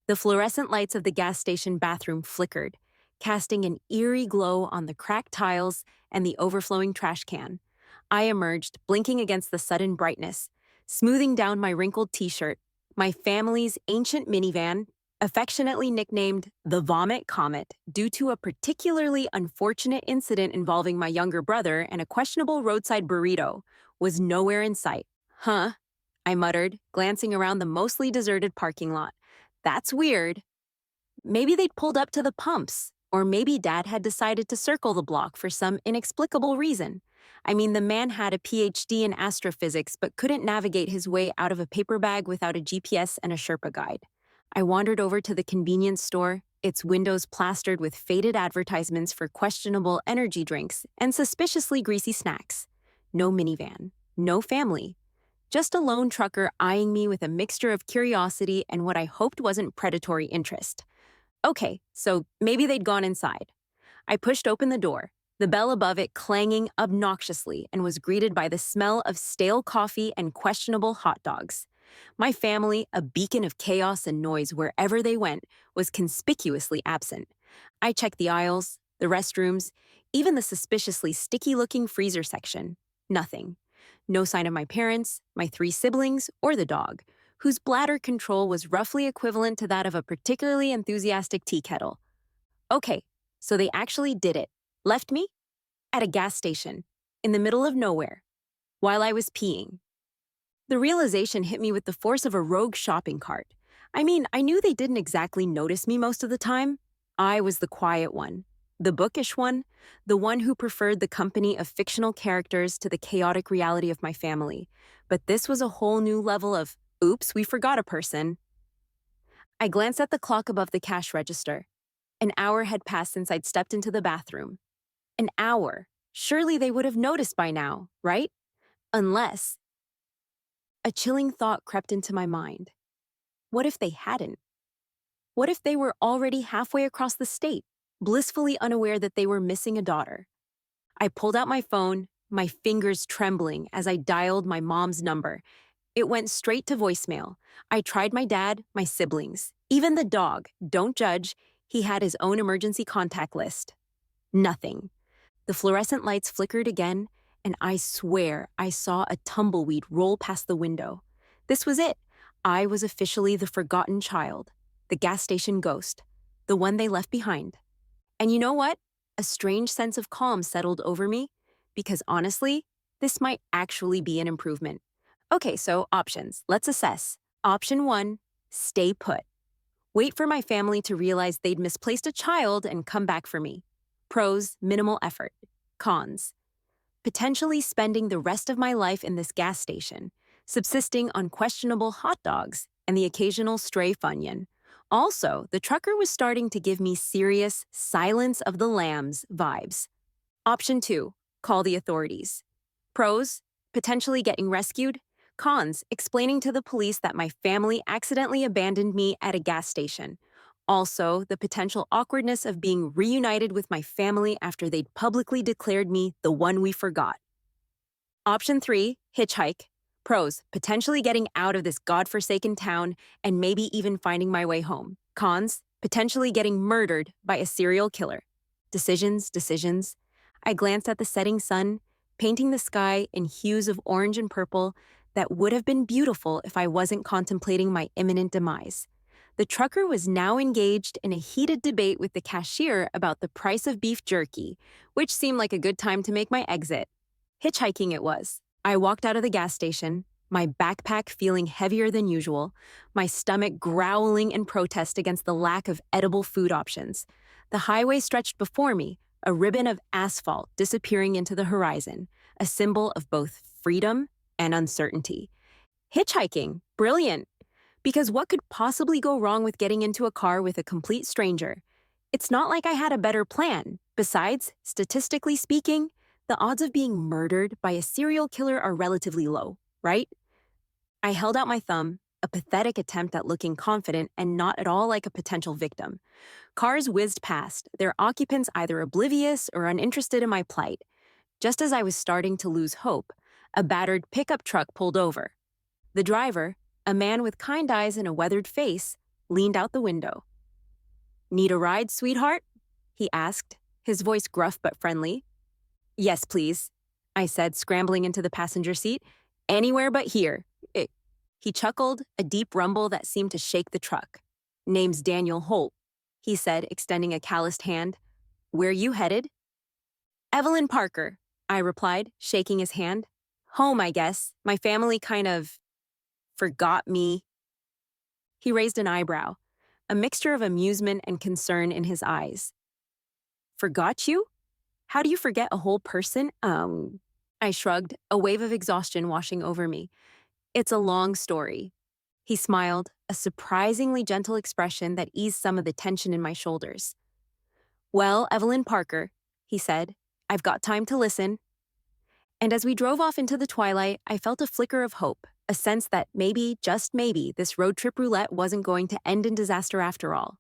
The fluorescent lights of the gas station bathroom flickered, casting an eerie glow on the cracked tiles and the overflowing trash can. I emerged, blinking against the sudden brightness, smoothing down my wrinkled t-shirt. My family's ancient minivan, affectionately nicknamed the Vomit Comet due to a particularly unfortunate incident involving my younger brother and a questionable roadside burrito, was nowhere in sight. Huh? I muttered, glancing around the mostly deserted parking lot. That's weird. Maybe they'd pulled up to the pumps, or maybe Dad had decided to circle the block for some inexplicable reason. I mean, the man had a PhD in astrophysics but couldn't navigate his way out of a paper bag without a GPS and a Sherpa guide. I wandered over to the convenience store, its windows plastered with faded advertisements for questionable energy drinks and suspiciously greasy snacks. No minivan, no family. Just a lone trucker eyeing me with a mixture of curiosity and what I hoped wasn't predatory interest. Okay, so maybe they'd gone inside. I pushed open the door, the bell above it clanging obnoxiously, and was greeted by the smell of stale coffee and questionable hot dogs. My family, a beacon of chaos and noise wherever they went, was conspicuously absent. I checked the aisles, the restrooms, even the suspiciously sticky-looking freezer section. Nothing. No sign of my parents, my 3 siblings, or the dog, whose bladder control was roughly equivalent to that of a particularly enthusiastic tea kettle. Okay, so they actually did it. Left me? At a gas station, in the middle of nowhere, while I was peeing. The realization hit me with the force of a rogue shopping cart. I mean, I knew they didn't exactly notice me most of the time. I was the quiet one, the bookish one, the one who preferred the company of fictional characters to the chaotic reality of my family. But this was a whole new level of, oops, we forgot a person. I glanced at the clock above the cash register. An hour had passed since I'd stepped into the bathroom. An hour. Surely they would have noticed by now, right? Unless... A chilling thought crept into my mind. What if they hadn't? What if they were already halfway across the state, blissfully unaware that they were missing a daughter? I pulled out my phone, my fingers trembling as I dialed my mom's number. It went straight to voicemail. I tried my dad, my siblings, even the dog. Don't judge. He had his own emergency contact list. Nothing. The fluorescent lights flickered again, and I swear I saw a tumbleweed roll past the window. This was it. I was officially the forgotten child, the gas station ghost, the one they left behind. And you know what? A strange sense of calm settled over me, because honestly, this might actually be an improvement. Okay, so options. Let's assess. Option 1, stay put. Wait for my family to realize they'd misplaced a child and come back for me. Pros, minimal effort. Cons, potentially spending the rest of my life in this gas station, subsisting on questionable hot dogs and the occasional stray Funyun. Also, the trucker was starting to give me serious Silence of the Lambs vibes. Option 2, call the authorities. Pros, potentially getting rescued. Cons, explaining to the police that my family accidentally abandoned me at a gas station. Also, the potential awkwardness of being reunited with my family after they'd publicly declared me the one we forgot. Option 3, hitchhike. Pros, potentially getting out of this godforsaken town and maybe even finding my way home. Cons, potentially getting murdered by a serial killer. Decisions. I glanced at the setting sun, painting the sky in hues of orange and purple that would have been beautiful if I wasn't contemplating my imminent demise. The trucker was now engaged in a heated debate with the cashier about the price of beef jerky, which seemed like a good time to make my exit. Hitchhiking it was. I walked out of the gas station, my backpack feeling heavier than usual, my stomach growling in protest against the lack of edible food options. The highway stretched before me, a ribbon of asphalt disappearing into the horizon, a symbol of both freedom and uncertainty. Hitchhiking, brilliant. Because what could possibly go wrong with getting into a car with a complete stranger? It's not like I had a better plan. Besides, statistically speaking, the odds of being murdered by a serial killer are relatively low, right? I held out my thumb, a pathetic attempt at looking confident and not at all like a potential victim. Cars whizzed past, their occupants either oblivious or uninterested in my plight. Just as I was starting to lose hope, a battered pickup truck pulled over. The driver, a man with kind eyes and a weathered face, leaned out the window. Need a ride, sweetheart? He asked, his voice gruff but friendly. Yes, please, I said, scrambling into the passenger seat. Anywhere but here. He chuckled, a deep rumble that seemed to shake the truck. Name's Daniel Holt, he said, extending a calloused hand. Where you headed? Evelyn Parker, I replied, shaking his hand. Home, I guess. My family kind of forgot me. He raised an eyebrow, a mixture of amusement and concern in his eyes. Forgot you? How do you forget a whole person? I shrugged, a wave of exhaustion washing over me. It's a long story. He smiled, a surprisingly gentle expression that eased some of the tension in my shoulders. Well, Evelyn Parker, he said, I've got time to listen. And as we drove off into the twilight, I felt a flicker of hope, a sense that maybe, just maybe, this road trip roulette wasn't going to end in disaster after all.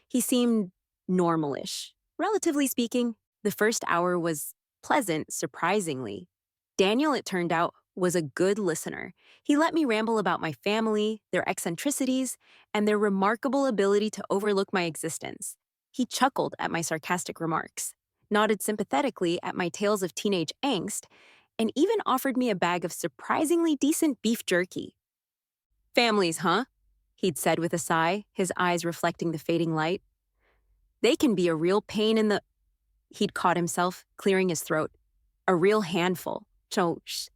He seemed normal-ish. Relatively speaking, the first hour was pleasant, surprisingly. Daniel, it turned out, was a good listener. He let me ramble about my family, their eccentricities, and their remarkable ability to overlook my existence. He chuckled at my sarcastic remarks, nodded sympathetically at my tales of teenage angst, and even offered me a bag of surprisingly decent beef jerky. Families, huh? He'd said with a sigh, his eyes reflecting the fading light. They can be a real pain in the... He'd caught himself, clearing his throat. A real handful.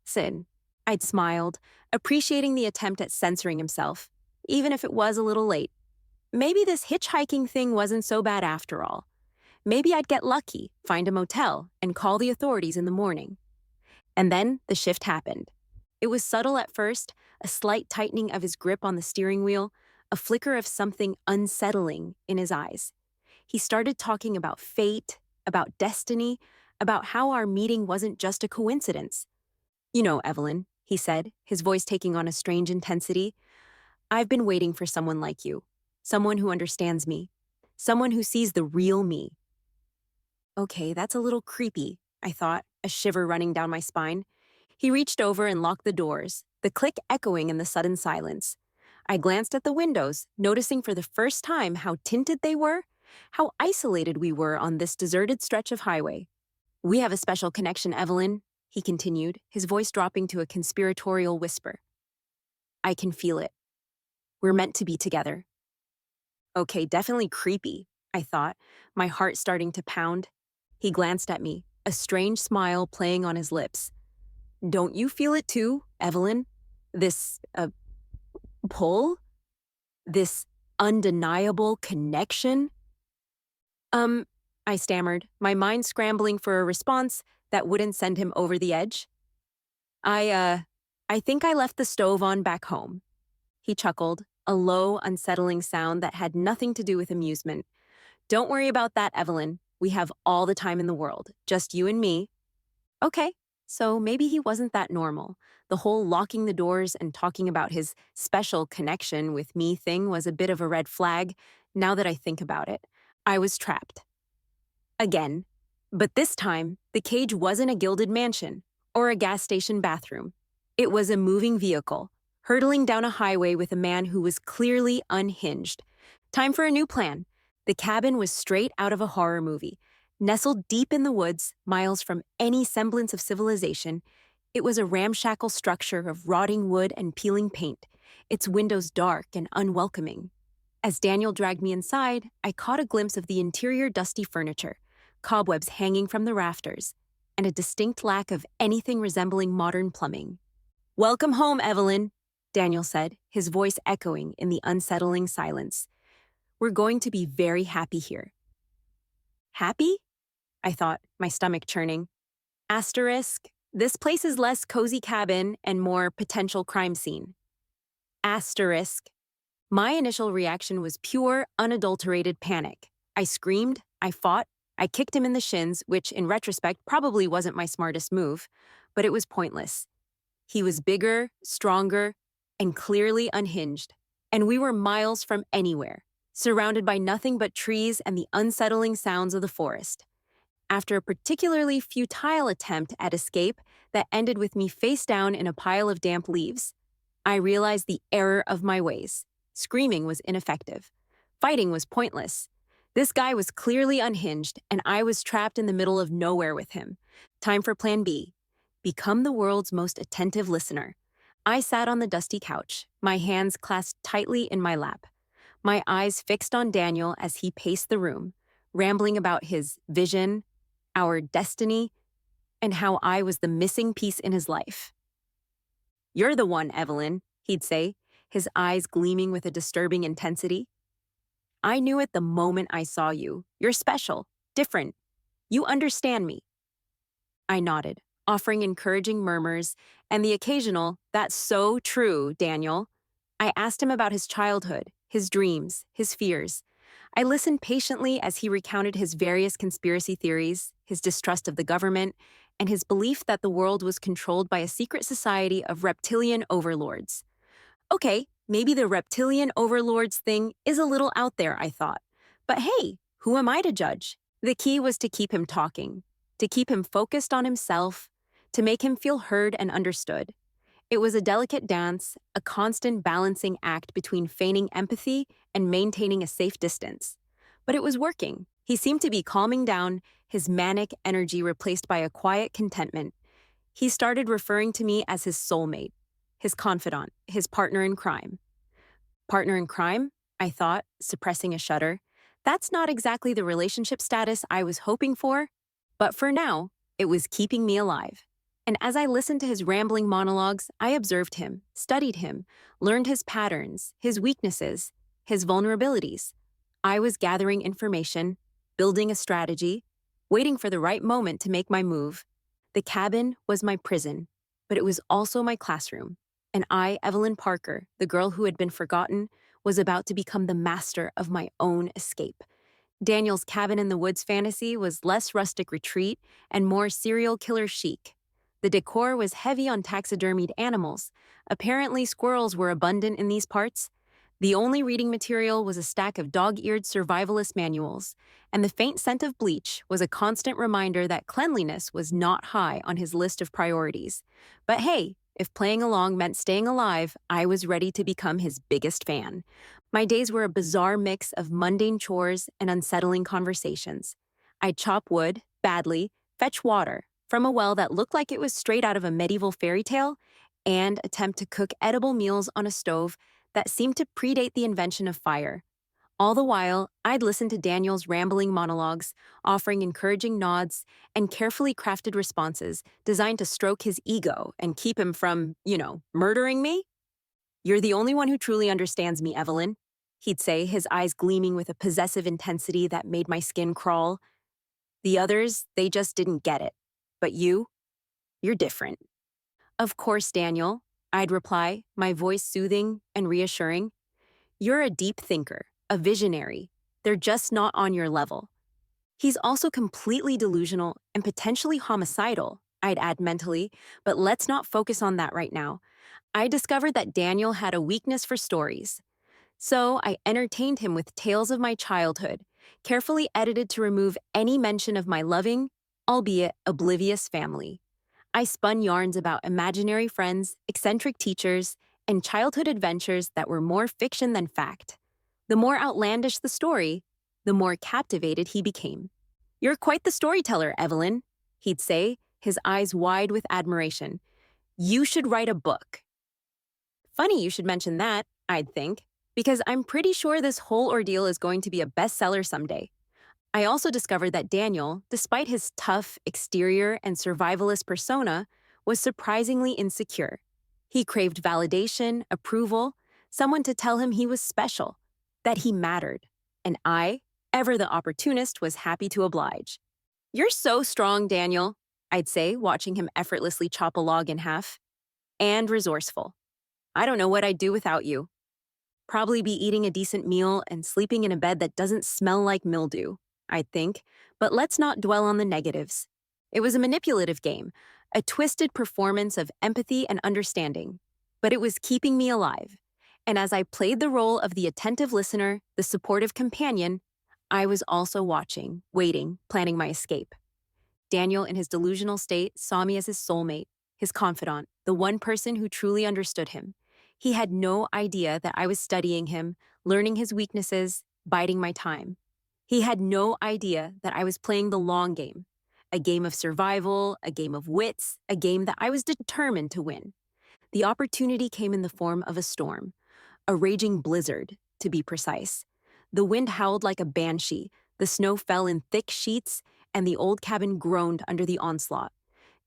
Sin. I'd smiled, appreciating the attempt at censoring himself, even if it was a little late. Maybe this hitchhiking thing wasn't so bad after all. Maybe I'd get lucky, find a motel, and call the authorities in the morning. And then the shift happened. It was subtle at first, a slight tightening of his grip on the steering wheel, a flicker of something unsettling in his eyes. He started talking about fate, about destiny, about how our meeting wasn't just a coincidence. You know, Evelyn, he said, his voice taking on a strange intensity. I've been waiting for someone like you, someone who understands me, someone who sees the real me. Okay, that's a little creepy, I thought, a shiver running down my spine. He reached over and locked the doors, the click echoing in the sudden silence. I glanced at the windows, noticing for the first time how tinted they were, how isolated we were on this deserted stretch of highway. We have a special connection, Evelyn, he continued, his voice dropping to a conspiratorial whisper. I can feel it. We're meant to be together. Okay, definitely creepy, I thought, my heart starting to pound. He glanced at me, a strange smile playing on his lips. Don't you feel it too, Evelyn? This, pull? This undeniable connection? I stammered, my mind scrambling for a response that wouldn't send him over the edge. I think I left the stove on back home. He chuckled, a low, unsettling sound that had nothing to do with amusement. Don't worry about that, Evelyn. We have all the time in the world, just you and me. Okay, so maybe he wasn't that normal. The whole locking the doors and talking about his special connection with me thing was a bit of a red flag, now that I think about it. I was trapped. Again. But this time, the cage wasn't a gilded mansion or a gas station bathroom. It was a moving vehicle, hurtling down a highway with a man who was clearly unhinged. Time for a new plan. The cabin was straight out of a horror movie. Nestled deep in the woods, miles from any semblance of civilization, it was a ramshackle structure of rotting wood and peeling paint, its windows dark and unwelcoming. As Daniel dragged me inside, I caught a glimpse of the interior dusty furniture, cobwebs hanging from the rafters, and a distinct lack of anything resembling modern plumbing. Welcome home, Evelyn, Daniel said, his voice echoing in the unsettling silence. We're going to be very happy here. Happy? I thought, my stomach churning. Asterisk, this place is less cozy cabin and more potential crime scene. Asterisk. My initial reaction was pure, unadulterated panic. I screamed, I fought, I kicked him in the shins, which in retrospect probably wasn't my smartest move, but it was pointless. He was bigger, stronger, and clearly unhinged, and we were miles from anywhere, surrounded by nothing but trees and the unsettling sounds of the forest. After a particularly futile attempt at escape that ended with me face down in a pile of damp leaves, I realized the error of my ways. Screaming was ineffective. Fighting was pointless. This guy was clearly unhinged, and I was trapped in the middle of nowhere with him. Time for plan B. Become the world's most attentive listener. I sat on the dusty couch, my hands clasped tightly in my lap, my eyes fixed on Daniel as he paced the room, rambling about his vision, our destiny, and how I was the missing piece in his life. "You're the one, Evelyn," he'd say, his eyes gleaming with a disturbing intensity. "I knew it the moment I saw you. You're special, different. You understand me." I nodded, offering encouraging murmurs and the occasional, "That's so true, Daniel." I asked him about his childhood, his dreams, his fears. I listened patiently as he recounted his various conspiracy theories, his distrust of the government, and his belief that the world was controlled by a secret society of reptilian overlords. Okay, maybe the reptilian overlords thing is a little out there, I thought. But hey, who am I to judge? The key was to keep him talking, to keep him focused on himself, to make him feel heard and understood. It was a delicate dance, a constant balancing act between feigning empathy and maintaining a safe distance. But it was working. He seemed to be calming down, his manic energy replaced by a quiet contentment. He started referring to me as his soulmate, his confidant, his partner in crime. Partner in crime? I thought, suppressing a shudder. That's not exactly the relationship status I was hoping for, but for now, it was keeping me alive. And as I listened to his rambling monologues, I observed him, studied him, learned his patterns, his weaknesses, his vulnerabilities. I was gathering information, building a strategy, waiting for the right moment to make my move. The cabin was my prison, but it was also my classroom. And I, Evelyn Parker, the girl who had been forgotten, was about to become the master of my own escape. Daniel's cabin in the woods fantasy was less rustic retreat and more serial killer chic. The decor was heavy on taxidermied animals. Apparently, squirrels were abundant in these parts. The only reading material was a stack of dog-eared survivalist manuals, and the faint scent of bleach was a constant reminder that cleanliness was not high on his list of priorities. But hey, if playing along meant staying alive, I was ready to become his biggest fan. My days were a bizarre mix of mundane chores and unsettling conversations. I'd chop wood, badly, fetch water from a well that looked like it was straight out of a medieval fairy tale, and attempt to cook edible meals on a stove that seemed to predate the invention of fire. All the while, I'd listen to Daniel's rambling monologues, offering encouraging nods and carefully crafted responses designed to stroke his ego and keep him from, murdering me. "You're the only one who truly understands me, Evelyn," he'd say, his eyes gleaming with a possessive intensity that made my skin crawl. "The others, they just didn't get it. But you're different." "Of course, Daniel," I'd reply, my voice soothing and reassuring. "You're a deep thinker, a visionary. They're just not on your level." "He's also completely delusional and potentially homicidal," I'd add mentally, but let's not focus on that right now. I discovered that Daniel had a weakness for stories. So I entertained him with tales of my childhood, carefully edited to remove any mention of my loving, albeit oblivious family. I spun yarns about imaginary friends, eccentric teachers, and childhood adventures that were more fiction than fact. The more outlandish the story, the more captivated he became. "You're quite the storyteller, Evelyn," he'd say, his eyes wide with admiration. "You should write a book." Funny you should mention that, I'd think, because I'm pretty sure this whole ordeal is going to be a bestseller someday. I also discovered that Daniel, despite his tough exterior and survivalist persona, was surprisingly insecure. He craved validation, approval, someone to tell him he was special, that he mattered. And I, ever the opportunist, was happy to oblige. "You're so strong, Daniel," I'd say, watching him effortlessly chop a log in half. "And resourceful. I don't know what I'd do without you. Probably be eating a decent meal and sleeping in a bed that doesn't smell like mildew, I'd think, but let's not dwell on the negatives. It was a manipulative game, a twisted performance of empathy and understanding, but it was keeping me alive. And as I played the role of the attentive listener, the supportive companion, I was also watching, waiting, planning my escape. Daniel, in his delusional state, saw me as his soulmate, his confidant, the one person who truly understood him. He had no idea that I was studying him, learning his weaknesses, biding my time. He had no idea that I was playing the long game, a game of survival, a game of wits, a game that I was determined to win. The opportunity came in the form of a storm, a raging blizzard, to be precise. The wind howled like a banshee, the snow fell in thick sheets, and the old cabin groaned under the onslaught.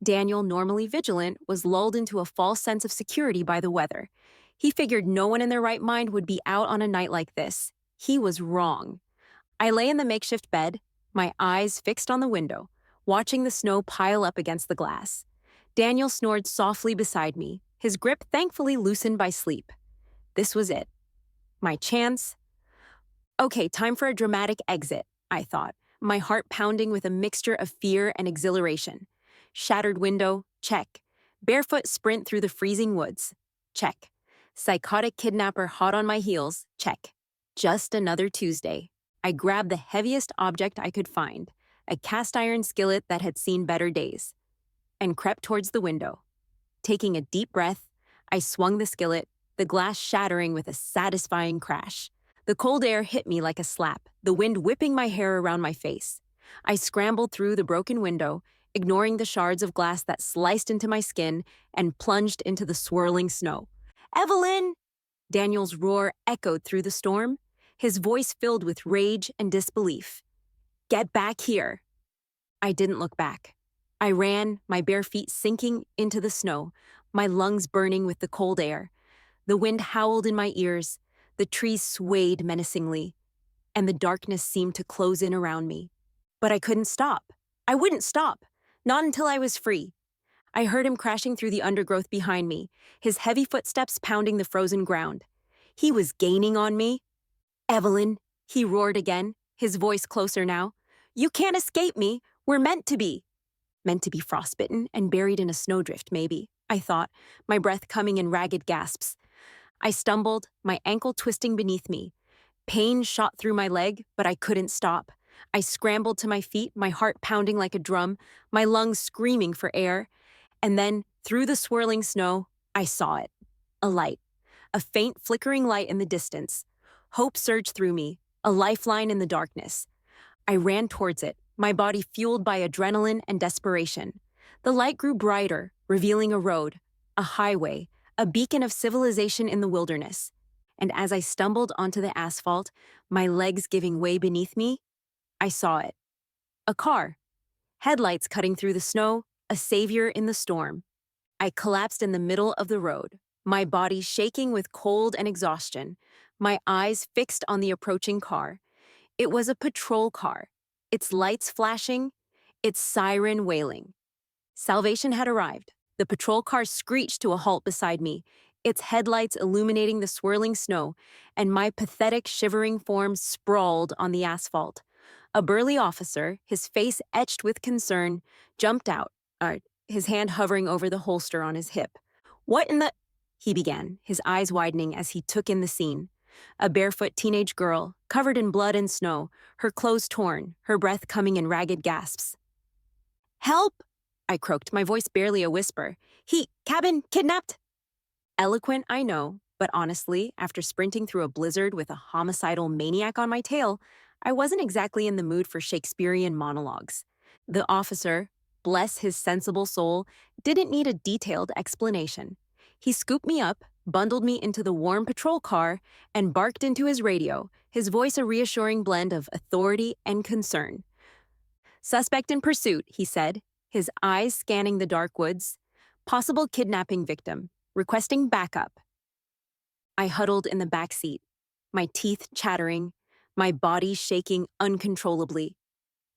Daniel, normally vigilant, was lulled into a false sense of security by the weather. He figured no one in their right mind would be out on a night like this. He was wrong. I lay in the makeshift bed, my eyes fixed on the window, watching the snow pile up against the glass. Daniel snored softly beside me, his grip thankfully loosened by sleep. This was it. My chance. Okay, time for a dramatic exit, I thought, my heart pounding with a mixture of fear and exhilaration. Shattered window, check. Barefoot sprint through the freezing woods, check. Psychotic kidnapper hot on my heels, check. Just another Tuesday. I grabbed the heaviest object I could find, a cast iron skillet that had seen better days, and crept towards the window. Taking a deep breath, I swung the skillet, the glass shattering with a satisfying crash. The cold air hit me like a slap, the wind whipping my hair around my face. I scrambled through the broken window, ignoring the shards of glass that sliced into my skin, and plunged into the swirling snow. "Evelyn!" Daniel's roar echoed through the storm, his voice filled with rage and disbelief. "Get back here!" I didn't look back. I ran, my bare feet sinking into the snow, my lungs burning with the cold air. The wind howled in my ears, the trees swayed menacingly, and the darkness seemed to close in around me. But I couldn't stop. I wouldn't stop, not until I was free. I heard him crashing through the undergrowth behind me, his heavy footsteps pounding the frozen ground. He was gaining on me. "Evelyn," he roared again, his voice closer now. "You can't escape me. We're meant to be." Meant to be frostbitten and buried in a snowdrift, maybe, I thought, my breath coming in ragged gasps. I stumbled, my ankle twisting beneath me. Pain shot through my leg, but I couldn't stop. I scrambled to my feet, my heart pounding like a drum, my lungs screaming for air. And then, through the swirling snow, I saw it. A light. A faint flickering light in the distance. Hope surged through me, a lifeline in the darkness. I ran towards it, my body fueled by adrenaline and desperation. The light grew brighter, revealing a road, a highway, a beacon of civilization in the wilderness. And as I stumbled onto the asphalt, my legs giving way beneath me, I saw it. A car. Headlights cutting through the snow, a savior in the storm. I collapsed in the middle of the road, my body shaking with cold and exhaustion, my eyes fixed on the approaching car. It was a patrol car, its lights flashing, its siren wailing. Salvation had arrived. The patrol car screeched to a halt beside me, its headlights illuminating the swirling snow, and my pathetic, shivering form sprawled on the asphalt. A burly officer, his face etched with concern, jumped out, his hand hovering over the holster on his hip. "What in the—" he began, his eyes widening as he took in the scene. A barefoot teenage girl, covered in blood and snow, her clothes torn, her breath coming in ragged gasps. "Help!" I croaked, my voice barely a whisper. "Cabin, kidnapped!" Eloquent, I know, but honestly, after sprinting through a blizzard with a homicidal maniac on my tail, I wasn't exactly in the mood for Shakespearean monologues. The officer, bless his sensible soul, didn't need a detailed explanation. He scooped me up, bundled me into the warm patrol car, and barked into his radio, his voice a reassuring blend of authority and concern. "Suspect in pursuit," he said, his eyes scanning the dark woods. "Possible kidnapping victim, requesting backup." I huddled in the back seat, my teeth chattering, my body shaking uncontrollably.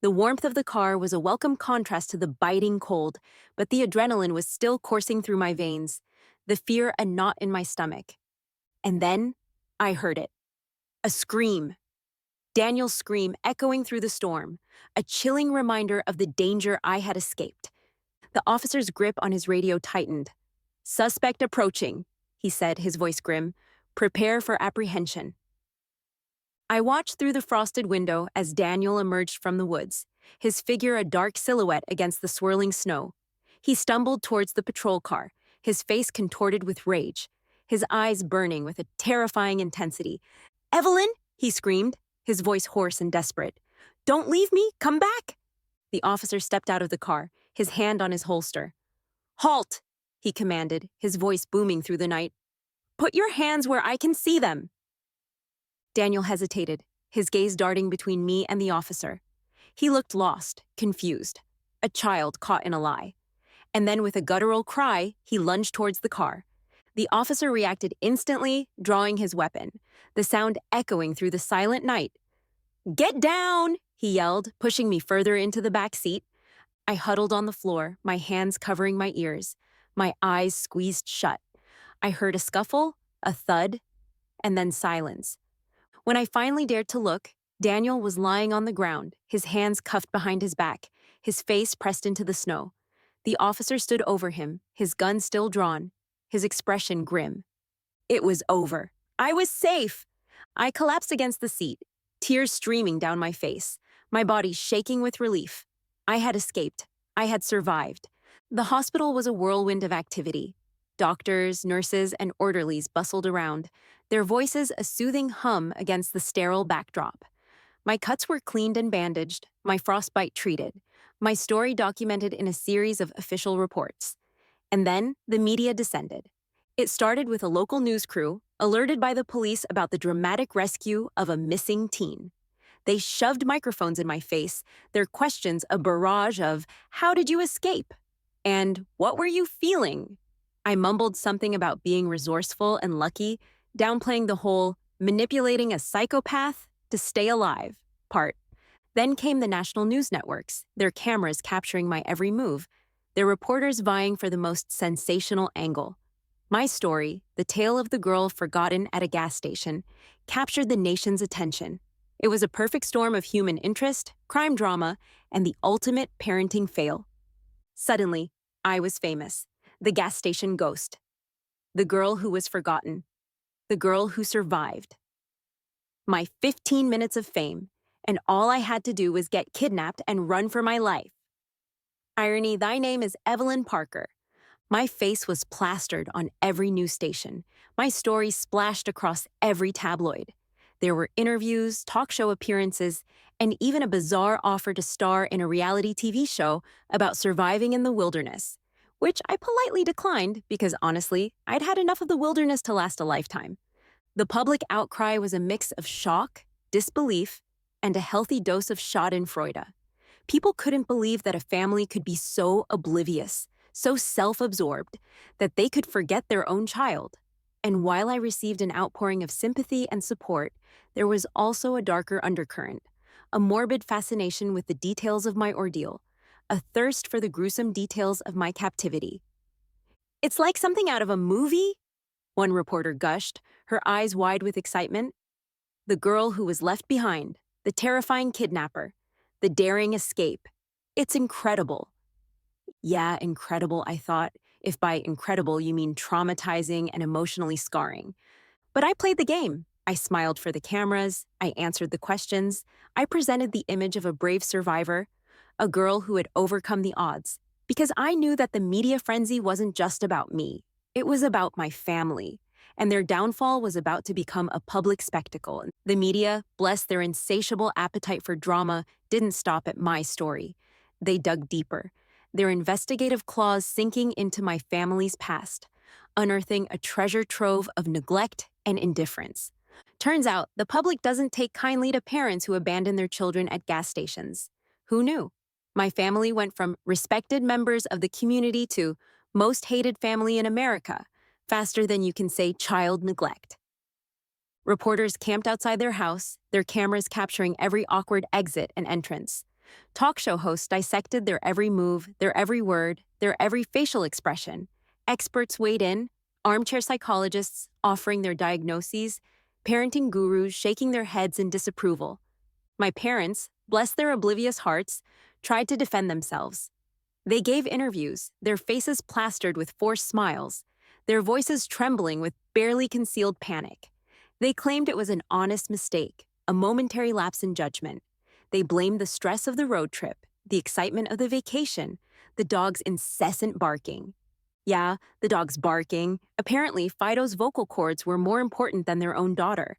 The warmth of the car was a welcome contrast to the biting cold, but the adrenaline was still coursing through my veins, the fear a knot in my stomach. And then I heard it. A scream. Daniel's scream echoing through the storm, a chilling reminder of the danger I had escaped. The officer's grip on his radio tightened. "Suspect approaching," he said, his voice grim. "Prepare for apprehension." I watched through the frosted window as Daniel emerged from the woods, his figure a dark silhouette against the swirling snow. He stumbled towards the patrol car, his face contorted with rage, his eyes burning with a terrifying intensity. "Evelyn!" he screamed, his voice hoarse and desperate. "Don't leave me! Come back!" The officer stepped out of the car, his hand on his holster. "Halt!" he commanded, his voice booming through the night. "Put your hands where I can see them!" Daniel hesitated, his gaze darting between me and the officer. He looked lost, confused, a child caught in a lie. And then with a guttural cry, he lunged towards the car. The officer reacted instantly, drawing his weapon, the sound echoing through the silent night. "Get down!" he yelled, pushing me further into the back seat. I huddled on the floor, my hands covering my ears, my eyes squeezed shut. I heard a scuffle, a thud, and then silence. When I finally dared to look, Daniel was lying on the ground, his hands cuffed behind his back, his face pressed into the snow. The officer stood over him, his gun still drawn, his expression grim. It was over. I was safe! I collapsed against the seat, tears streaming down my face, my body shaking with relief. I had escaped. I had survived. The hospital was a whirlwind of activity. Doctors, nurses, and orderlies bustled around, their voices a soothing hum against the sterile backdrop. My cuts were cleaned and bandaged, my frostbite treated, my story documented in a series of official reports. And then the media descended. It started with a local news crew, alerted by the police about the dramatic rescue of a missing teen. They shoved microphones in my face, their questions a barrage of, "How did you escape?" And "What were you feeling?" I mumbled something about being resourceful and lucky, downplaying the whole manipulating a psychopath to stay alive part. Then came the national news networks, their cameras capturing my every move, their reporters vying for the most sensational angle. My story, the tale of the girl forgotten at a gas station, captured the nation's attention. It was a perfect storm of human interest, crime drama, and the ultimate parenting fail. Suddenly, I was famous. The gas station ghost. The girl who was forgotten. The girl who survived. My 15 minutes of fame, and all I had to do was get kidnapped and run for my life. Irony, thy name is Evelyn Parker. My face was plastered on every news station. My story splashed across every tabloid. There were interviews, talk show appearances, and even a bizarre offer to star in a reality TV show about surviving in the wilderness, which I politely declined because honestly, I'd had enough of the wilderness to last a lifetime. The public outcry was a mix of shock, disbelief, and a healthy dose of schadenfreude. People couldn't believe that a family could be so oblivious, so self-absorbed, that they could forget their own child. And while I received an outpouring of sympathy and support, there was also a darker undercurrent, a morbid fascination with the details of my ordeal, a thirst for the gruesome details of my captivity. "It's like something out of a movie," one reporter gushed, her eyes wide with excitement. The girl who was left behind, the terrifying kidnapper, the daring escape. It's incredible. Yeah, incredible, I thought, if by incredible you mean traumatizing and emotionally scarring. But I played the game. I smiled for the cameras, I answered the questions, I presented the image of a brave survivor, a girl who had overcome the odds, because I knew that the media frenzy wasn't just about me. It was about my family, and their downfall was about to become a public spectacle. The media, bless their insatiable appetite for drama, didn't stop at my story. They dug deeper, their investigative claws sinking into my family's past, unearthing a treasure trove of neglect and indifference. Turns out, the public doesn't take kindly to parents who abandon their children at gas stations. Who knew? My family went from respected members of the community to most hated family in America, faster than you can say child neglect. Reporters camped outside their house, their cameras capturing every awkward exit and entrance. Talk show hosts dissected their every move, their every word, their every facial expression. Experts weighed in, armchair psychologists offering their diagnoses, parenting gurus shaking their heads in disapproval. My parents, bless their oblivious hearts, tried to defend themselves. They gave interviews, their faces plastered with forced smiles, their voices trembling with barely concealed panic. They claimed it was an honest mistake, a momentary lapse in judgment. They blamed the stress of the road trip, the excitement of the vacation, the dog's incessant barking. Yeah, the dog's barking. Apparently, Fido's vocal cords were more important than their own daughter.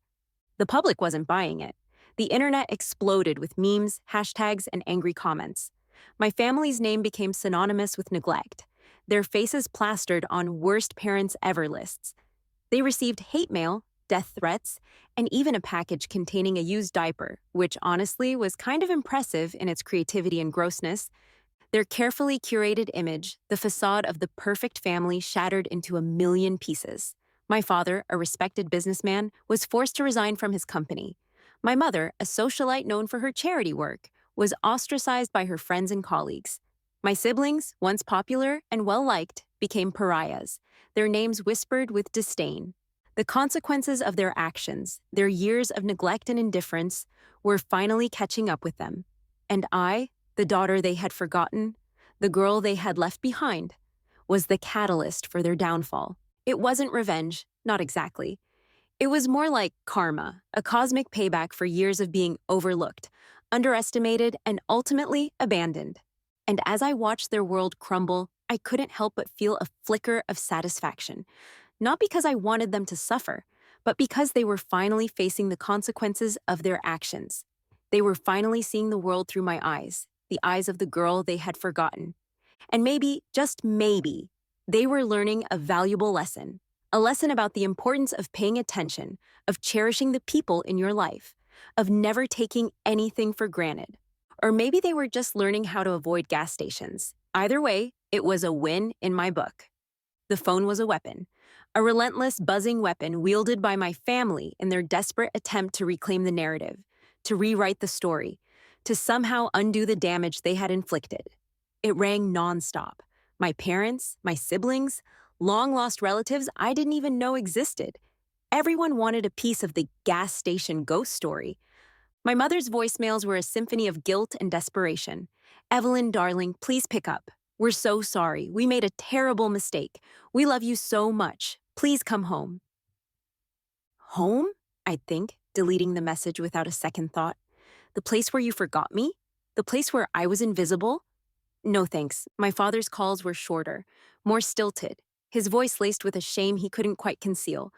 The public wasn't buying it. The internet exploded with memes, hashtags, and angry comments. My family's name became synonymous with neglect, their faces plastered on worst parents ever lists. They received hate mail, death threats, and even a package containing a used diaper, which honestly was kind of impressive in its creativity and grossness. Their carefully curated image, the facade of the perfect family, shattered into a million pieces. My father, a respected businessman, was forced to resign from his company. My mother, a socialite known for her charity work, was ostracized by her friends and colleagues. My siblings, once popular and well-liked, became pariahs, their names whispered with disdain. The consequences of their actions, their years of neglect and indifference, were finally catching up with them. And I, the daughter they had forgotten, the girl they had left behind, was the catalyst for their downfall. It wasn't revenge, not exactly. It was more like karma, a cosmic payback for years of being overlooked, underestimated, and ultimately abandoned. And as I watched their world crumble, I couldn't help but feel a flicker of satisfaction. Not because I wanted them to suffer, but because they were finally facing the consequences of their actions. They were finally seeing the world through my eyes, the eyes of the girl they had forgotten. And maybe, just maybe, they were learning a valuable lesson. A lesson about the importance of paying attention, of cherishing the people in your life, of never taking anything for granted. Or maybe they were just learning how to avoid gas stations. Either way, it was a win in my book. The phone was a weapon, a relentless, buzzing weapon wielded by my family in their desperate attempt to reclaim the narrative, to rewrite the story, to somehow undo the damage they had inflicted. It rang nonstop. My parents, my siblings, long-lost relatives I didn't even know existed. Everyone wanted a piece of the gas station ghost story. My mother's voicemails were a symphony of guilt and desperation. "Evelyn, darling, please pick up. We're so sorry. We made a terrible mistake. We love you so much. Please come home." Home? I'd think, deleting the message without a second thought. The place where you forgot me? The place where I was invisible? No thanks. My father's calls were shorter, more stilted, his voice laced with a shame he couldn't quite conceal.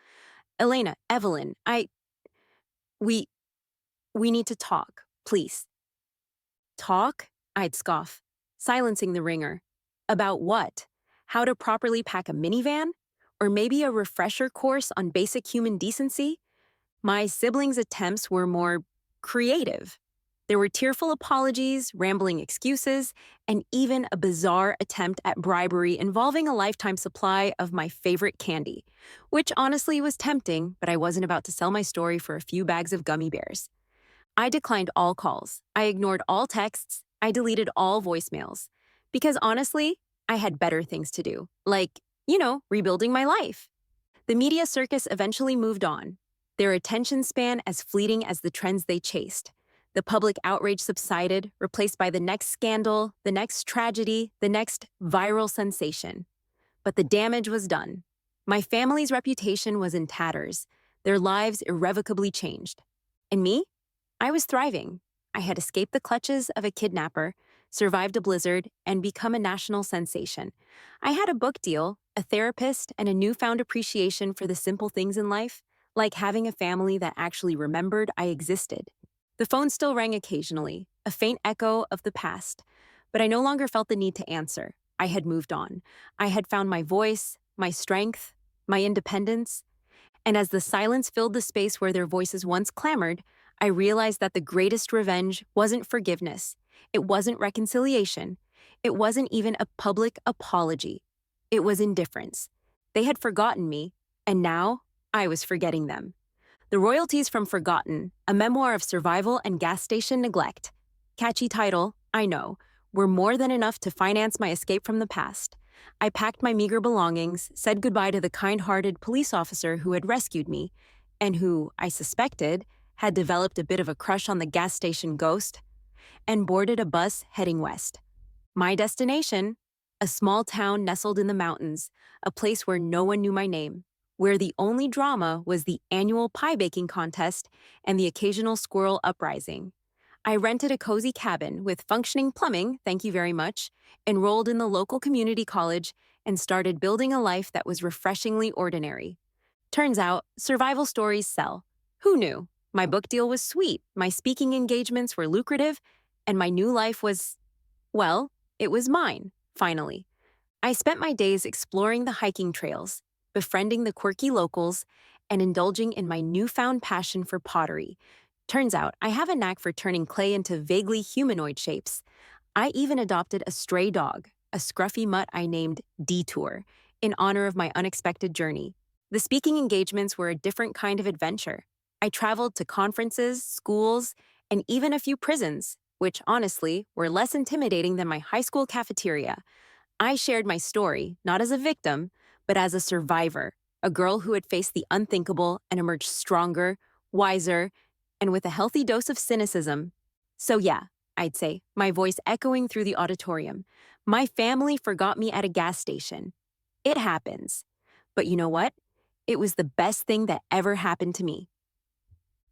"Elena, Evelyn, we, we need to talk, please." Talk? I'd scoff, silencing the ringer. About what? How to properly pack a minivan? Or maybe a refresher course on basic human decency? My siblings' attempts were more creative. There were tearful apologies, rambling excuses, and even a bizarre attempt at bribery involving a lifetime supply of my favorite candy, which honestly was tempting, but I wasn't about to sell my story for a few bags of gummy bears. I declined all calls. I ignored all texts. I deleted all voicemails. Because honestly, I had better things to do, like, rebuilding my life. The media circus eventually moved on, their attention span as fleeting as the trends they chased. The public outrage subsided, replaced by the next scandal, the next tragedy, the next viral sensation. But the damage was done. My family's reputation was in tatters, their lives irrevocably changed. And me? I was thriving. I had escaped the clutches of a kidnapper, survived a blizzard, and become a national sensation. I had a book deal, a therapist, and a newfound appreciation for the simple things in life, like having a family that actually remembered I existed. The phone still rang occasionally, a faint echo of the past, but I no longer felt the need to answer. I had moved on. I had found my voice, my strength, my independence. And as the silence filled the space where their voices once clamored, I realized that the greatest revenge wasn't forgiveness. It wasn't reconciliation. It wasn't even a public apology. It was indifference. They had forgotten me, and now I was forgetting them. The Royalties from Forgotten, a memoir of survival and gas station neglect. Catchy title, I know, were more than enough to finance my escape from the past. I packed my meager belongings, said goodbye to the kind-hearted police officer who had rescued me, and who, I suspected, had developed a bit of a crush on the gas station ghost, and boarded a bus heading west. My destination? A small town nestled in the mountains, a place where no one knew my name, where the only drama was the annual pie baking contest and the occasional squirrel uprising. I rented a cozy cabin with functioning plumbing, thank you very much, enrolled in the local community college, and started building a life that was refreshingly ordinary. Turns out, survival stories sell. Who knew? My book deal was sweet, my speaking engagements were lucrative, and my new life was, well, it was mine, finally. I spent my days exploring the hiking trails, befriending the quirky locals, and indulging in my newfound passion for pottery. Turns out, I have a knack for turning clay into vaguely humanoid shapes. I even adopted a stray dog, a scruffy mutt I named Detour, in honor of my unexpected journey. The speaking engagements were a different kind of adventure. I traveled to conferences, schools, and even a few prisons, which honestly were less intimidating than my high school cafeteria. I shared my story, not as a victim, but as a survivor, a girl who had faced the unthinkable and emerged stronger, wiser, and with a healthy dose of cynicism. So yeah, I'd say, my voice echoing through the auditorium. My family forgot me at a gas station. It happens. But you know what? It was the best thing that ever happened to me.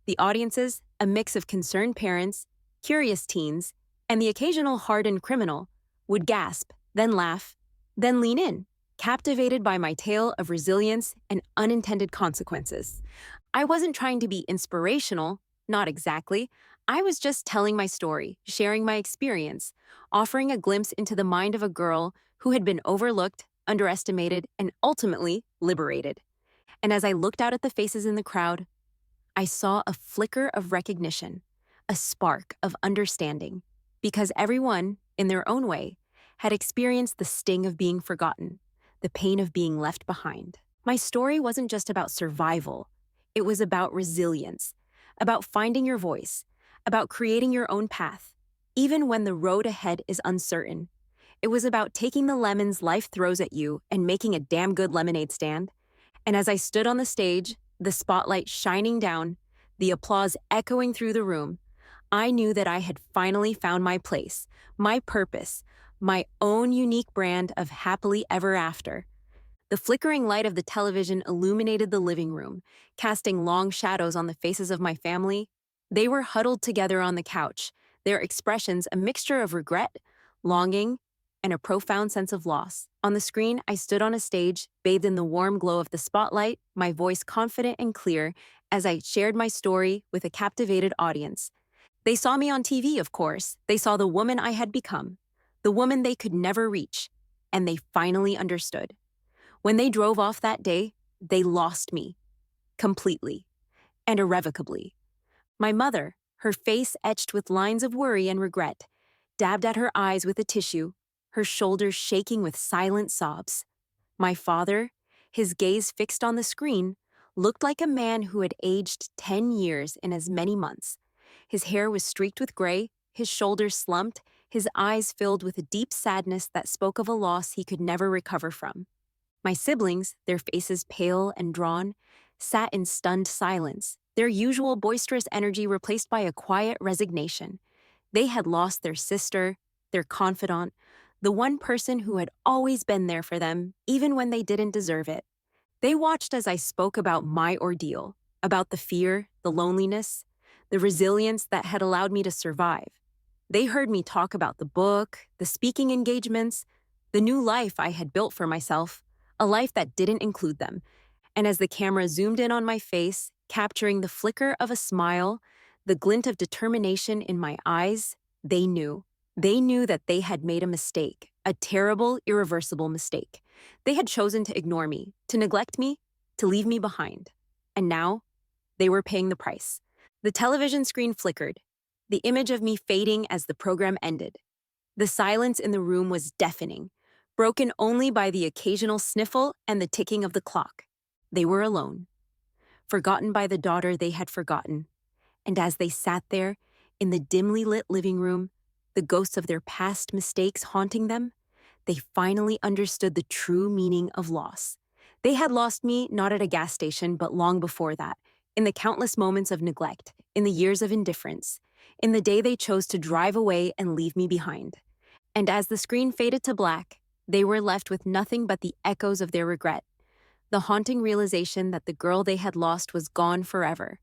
The audiences, a mix of concerned parents, curious teens, and the occasional hardened criminal, would gasp, then laugh, then lean in, captivated by my tale of resilience and unintended consequences. I wasn't trying to be inspirational, not exactly. I was just telling my story, sharing my experience, offering a glimpse into the mind of a girl who had been overlooked, underestimated, and ultimately liberated. And as I looked out at the faces in the crowd, I saw a flicker of recognition, a spark of understanding, because everyone, in their own way, had experienced the sting of being forgotten, the pain of being left behind. My story wasn't just about survival, it was about resilience, about finding your voice, about creating your own path, even when the road ahead is uncertain. It was about taking the lemons life throws at you and making a damn good lemonade stand. And as I stood on the stage, the spotlight shining down, the applause echoing through the room, I knew that I had finally found my place, my purpose, my own unique brand of happily ever after. The flickering light of the television illuminated the living room, casting long shadows on the faces of my family. They were huddled together on the couch, their expressions a mixture of regret, longing, and a profound sense of loss. On the screen, I stood on a stage, bathed in the warm glow of the spotlight, my voice confident and clear as I shared my story with a captivated audience. They saw me on TV, of course. They saw the woman I had become, the woman they could never reach, and they finally understood. When they drove off that day, they lost me, completely and irrevocably. My mother, her face etched with lines of worry and regret, dabbed at her eyes with a tissue, her shoulders shaking with silent sobs. My father, his gaze fixed on the screen, looked like a man who had aged 10 years in as many months. His hair was streaked with gray, his shoulders slumped, his eyes filled with a deep sadness that spoke of a loss he could never recover from. My siblings, their faces pale and drawn, sat in stunned silence, their usual boisterous energy replaced by a quiet resignation. They had lost their sister, their confidant, the one person who had always been there for them, even when they didn't deserve it. They watched as I spoke about my ordeal, about the fear, the loneliness, the resilience that had allowed me to survive. They heard me talk about the book, the speaking engagements, the new life I had built for myself, a life that didn't include them. And as the camera zoomed in on my face, capturing the flicker of a smile, the glint of determination in my eyes, they knew. They knew that they had made a mistake, a terrible, irreversible mistake. They had chosen to ignore me, to neglect me, to leave me behind. And now, they were paying the price. The television screen flickered, the image of me fading as the program ended. The silence in the room was deafening, broken only by the occasional sniffle and the ticking of the clock. They were alone, forgotten by the daughter they had forgotten. And as they sat there, in the dimly lit living room, the ghosts of their past mistakes haunting them, they finally understood the true meaning of loss. They had lost me not at a gas station, but long before that, in the countless moments of neglect, in the years of indifference, in the day they chose to drive away and leave me behind. And as the screen faded to black, they were left with nothing but the echoes of their regret, the haunting realization that the girl they had lost was gone forever,